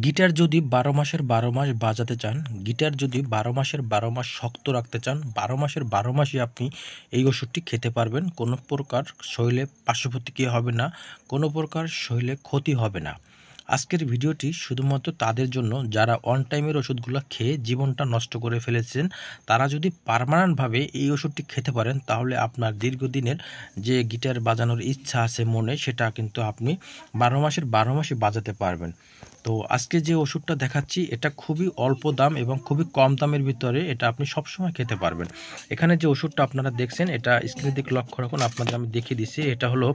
Guitar যদি ১২ মাসের ১২ মাস বাজাতে চান, গিটার যদি ১২ মাসের ১২ মাস শক্ত রাখতে চান, ১২ মাসের ১২ মাসই আপনি এই ওষুধটি খেতে পারবেন। কোনো প্রকার শরীরে পার্শ্বপ্রতিক্রিয়া হবে না, কোনো প্রকার শরীরে ক্ষতি হবে না। আজকের ভিডিওটি শুধুমাত্র তাদের জন্য যারা অন টাইমের ওষুধগুলো খেয়ে জীবনটা নষ্ট করে ফেলেছেন। তারা যদি পার্মানেন্টভাবে এই ওষুধটি খেতে পারেন, তাহলে আপনার দীর্ঘদিনের যে গিটার বাজানোর ইচ্ছা আছে মনে, সেটা কিন্তু আপনি ১২ মাসের ১২ মাসই বাজাতে পারবেন। তো আজকে যে ওষুধটা দেখাচ্ছি, এটা খুবই অল্প দাম এবং খুবই কম দামের ভিতরে এটা আপনি সবসময় খেতে পারবেন। এখানে যে ওষুধটা আপনারা দেখছেন, এটা স্ক্রিনের দিকে লক্ষ্য রাখুন, আপনাদের আমি দেখিয়ে দিচ্ছি। এটা হলো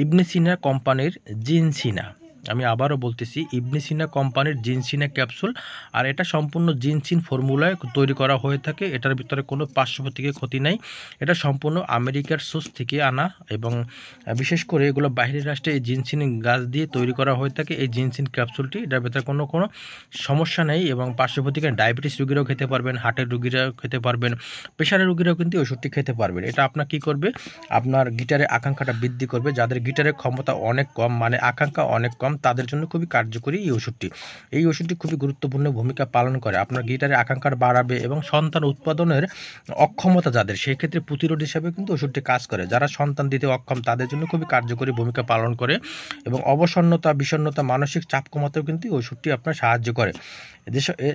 ইবনে সিনা কোম্পানির জিনসিনা। আমি আবারও বলতেছি, ইবনে সিনা কোম্পানির জিনসিনা ক্যাপসুল। আর এটা সম্পূর্ণ জিনসিন ফর্মুলায় তৈরি করা হয়ে থাকে। এটার ভিতরে কোনো পার্শ্বপ্রতিক্রিয়া ক্ষতি নাই। এটা সম্পূর্ণ আমেরিকার সোর্স থেকে আনা এবং বিশেষ করে এগুলো বাইরের রাষ্ট্রে এই জিনসিন গাছ দিয়ে তৈরি করা হয়ে থাকে। এই জিনসিন ক্যাপসুলটি, এটার ভিতরে কোনো সমস্যা নেই এবং পার্শ্বপ্রতিক্রিয়া ডায়াবেটিস রোগীরাও খেতে পারবেন, হার্টের রোগীরাও খেতে পারবেন, প্রেশারের রোগীরাও কিন্তু ওষুধটি খেতে পারবেন। এটা আপনার কী করবে, আপনার গিটারের আকাঙ্ক্ষাটা বৃদ্ধি করবে। যাদের গিটারের ক্ষমতা অনেক কম, মানে আকাঙ্ক্ষা অনেক কম, তাদের জন্য খুবই কার্যকরী এই ওষুধটি। এই ওষুধটি খুবই গুরুত্বপূর্ণ ভূমিকা পালন করে। আপনার গিটারের আকাঙ্ক্ষা বাড়াবে এবং সন্তান উৎপাদনের অক্ষমতা যাদের, সেই ক্ষেত্রে প্রতিরোধ হিসাবে কিন্তু ওষুধটি কাজ করে। যারা সন্তান দিতে অক্ষম, তাদের জন্য খুবই কার্যকরী ভূমিকা পালন করে এবং অবসন্নতা, বিষণ্ণতা, মানসিক চাপ কমাতেও কিন্তু ওষুধটি আপনার সাহায্য করে।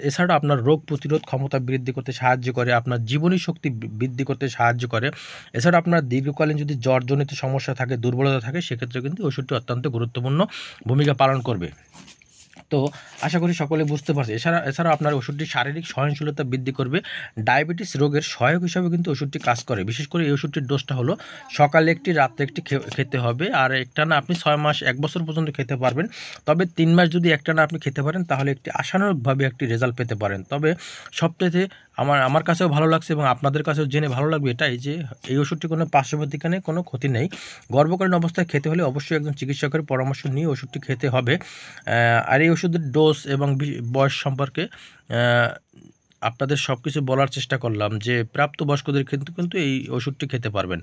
এছাড়া আপনার রোগ প্রতিরোধ ক্ষমতা বৃদ্ধি করতে সাহায্য করে, আপনার জীবনী শক্তি বৃদ্ধি করতে সাহায্য করে। এছাড়া আপনার দীর্ঘকালীন যদি জ্বরজনিত সমস্যা থাকে, দুর্বলতা থাকে, সেক্ষেত্রে কিন্তু ওষুধটি অত্যন্ত গুরুত্বপূর্ণ ভূমিকা পালন করবে। তো আশা করি সকলে বুঝতে পারছে। এছাড়া আপনার ওষুধটি শারীরিক সহনশীলতা বৃদ্ধি করবে। ডায়াবেটিস রোগের সহায়ক হিসাবে কিন্তু ওষুধটি কাজ করে। বিশেষ করে এই ওষুধটির ডোজটা হলো সকালে একটি, রাত্রে একটি খেতে হবে। আর একটানা আপনি 6 মাস 1 বছর পর্যন্ত খেতে পারবেন। তবে 3 মাস যদি একটানা আপনি খেতে পারেন, তাহলে একটি আশানুরূপভাবে একটি রেজাল্ট পেতে পারেন। তবে সবচেয়ে আমার কাছেও ভালো লাগছে এবং আপনাদের কাছেও জেনে ভালো লাগবে এটাই যে এই ওষুধটি কোনো পার্শ্বপ্রতিক্রিয়া নেই, কোনো ক্ষতি নেই। গর্ভকালীন অবস্থায় খেতে হলে অবশ্যই একজন চিকিৎসকের পরামর্শ নিয়ে ওষুধটি খেতে হবে। আর এই ওষুধের ডোজ এবং বয়স সম্পর্কে আপনাদের সব কিছু বলার চেষ্টা করলাম যে প্রাপ্তবয়স্কদের কিন্তু এই ওষুধটি খেতে পারবেন।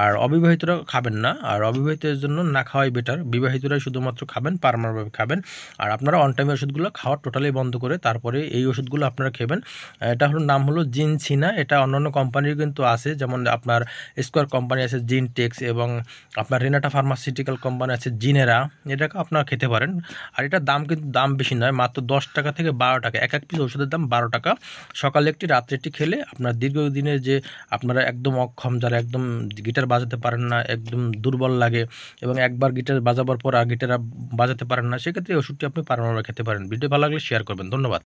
আর অবিবাহিতরা খাবেন না। আর অবিবাহিতদের জন্য না খাওয়াই বেটার। বিবাহিতরাই শুধুমাত্র খাবেন, পার্মানেন্টভাবে খাবেন। আর আপনারা অন টাইমে ওষুধগুলো খাওয়া টোটালি বন্ধ করে তারপরে এই ওষুধগুলো আপনারা খাবেন। এটা নাম হলো জিনসিনা। এটা অন্যান্য কোম্পানির কিন্তু আছে, যেমন আপনার স্কোয়ার কোম্পানি আছে, জিনটেক্স, এবং আপনার রেনাটা ফার্মাসিউটিক্যাল কোম্পানি আছে, জিনেরা। এটাকে আপনারা খেতে পারেন। আর এটার দাম কিন্তু বেশি নয়, মাত্র 10 টাকা থেকে 12 টাকা। এক পিস ওষুধের দাম 12 টাকা। সকালে একটি, রাত্রে একটি খেলে আপনার দীর্ঘদিনের যে আপনারা একদম অক্ষম, যারা একদম গিটার বাজাতে পারেন না, একদম দুর্বল লাগে এবং একবার গিটার বাজাবার পর আর গিটার বাজাতে পারেন না, সেক্ষেত্রে ওষুধটি আপনি পারমানেন্টভাবে খেতে পারেন। ভিডিও ভালো লাগলে শেয়ার করবেন। ধন্যবাদ।